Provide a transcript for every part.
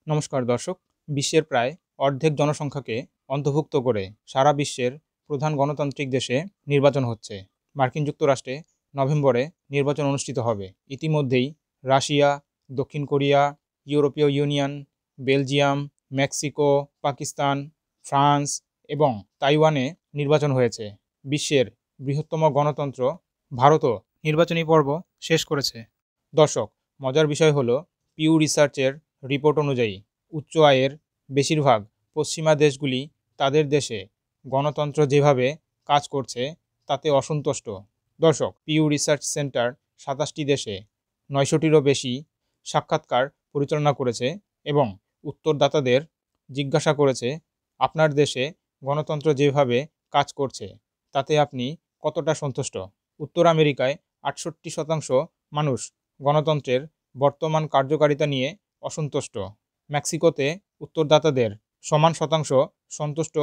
নমস্কার দর্শক, বিশ্বের প্রায় অর্ধেক জনসংখ্যাকে অন্তর্ভুক্ত করে সারা বিশ্বের প্রধান গণতান্ত্রিক দেশে নির্বাচন হচ্ছে। মার্কিন যুক্তরাষ্ট্রে নভেম্বরে নির্বাচন অনুষ্ঠিত হবে। ইতিমধ্যেই রাশিয়া, দক্ষিণ কোরিয়া, ইউরোপীয় union, Belgium, Mexico, Pakistan, France এবং তাইওয়ানে নির্বাচন হয়েছে। বিশ্বের বৃহত্তম গণতন্ত্র ভারতও নির্বাচনী পর্ব শেষ করেছে। দর্শক, মজার বিষয় হলো পিউ রিসার্চের রিপোর্ট অনুযায়ী উচ্চ আয়ের বেশিরভাগ পশ্চিমা দেশগুলি তাদের দেশে গণতন্ত্র যেভাবে কাজ করছে তাতে অসন্তুষ্ট। দর্শক, পিউ রিসার্চ সেন্টার 27টি দেশে 900টিরও বেশি সাক্ষাৎকার পরিচালনা করেছে এবং উত্তরদাতাদের জিজ্ঞাসা করেছে আপনার দেশে গণতন্ত্র যেভাবে কাজ করছে তাতে আপনি কতটা সন্তুষ্ট। উত্তর আমেরিকায় 68% মানুষ গণতন্ত্রের বর্তমান কার্যকারিতা নিয়ে অসন্তুষ্ট। মেক্সিকোতে উত্তরদাতাদের সমান শতাংশ সন্তুষ্ট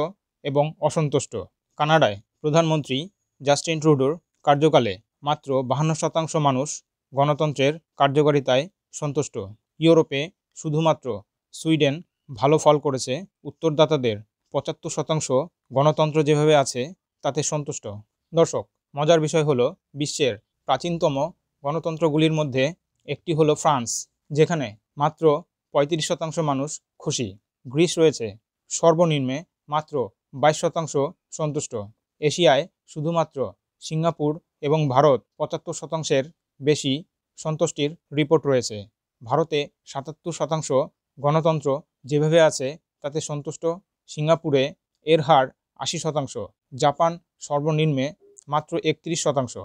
এবং অসন্তুষ্ট। কানাডায় প্রধানমন্ত্রী জাস্টিন ট্রুডোর কার্যকালে মাত্র 52% মানুষ গণতন্ত্রের কার্যকারিতায় সন্তুষ্ট। ইউরোপে শুধুমাত্র সুইডেন ভালো ফল করেছে, উত্তরদাতাদের 75% গণতন্ত্র যেভাবে আছে তাতে সন্তুষ্ট। দর্শক, মজার বিষয় হলো বিশ্বের প্রাচীনতম গণতন্ত্রগুলির মধ্যে একটি হলো ফ্রান্স, যেখানে মাত্র 35% মানুষ খুশি। গ্রিস রয়েছে সর্বনিম্নে মাত্র 22% সন্তুষ্ট। এশিয়ায় শুধুমাত্র সিঙ্গাপুর এবং ভারত 75%-এর বেশি সন্তুষ্টির রিপোর্ট রয়েছে। ভারতে 77% গণতন্ত্র যেভাবে আছে তাতে সন্তুষ্ট। সিঙ্গাপুরে এর হার 80%। জাপান সর্বনিম্নে মাত্র 31%।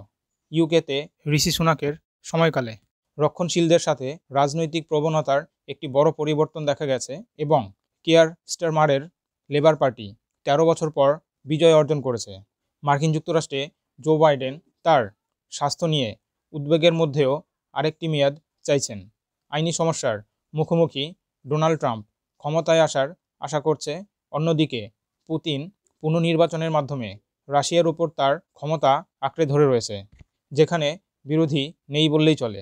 ইউকেতে ঋষি সুনাকের সময়কালে রক্ষণশীলদের সাথে রাজনৈতিক প্রবণতার একটি বড় পরিবর্তন দেখা গেছে এবং কেয়ার স্টারমারের লেবার পার্টি 13 বছর পর বিজয় অর্জন করেছে। মার্কিন যুক্তরাষ্ট্রে জো বাইডেন তার স্বাস্থ্য নিয়ে উদ্বেগের মধ্যেও আরেকটি মেয়াদ চাইছেন। আইনি সমস্যার মুখোমুখি ডোনাল্ড ট্রাম্প ক্ষমতায় আসার আশা করছে। অন্যদিকে পুতিন পুনর্নির্বাচনের মাধ্যমে রাশিয়ার উপর তার ক্ষমতা আঁকড়ে ধরে রয়েছে, যেখানে বিরোধী নেই বললেই চলে।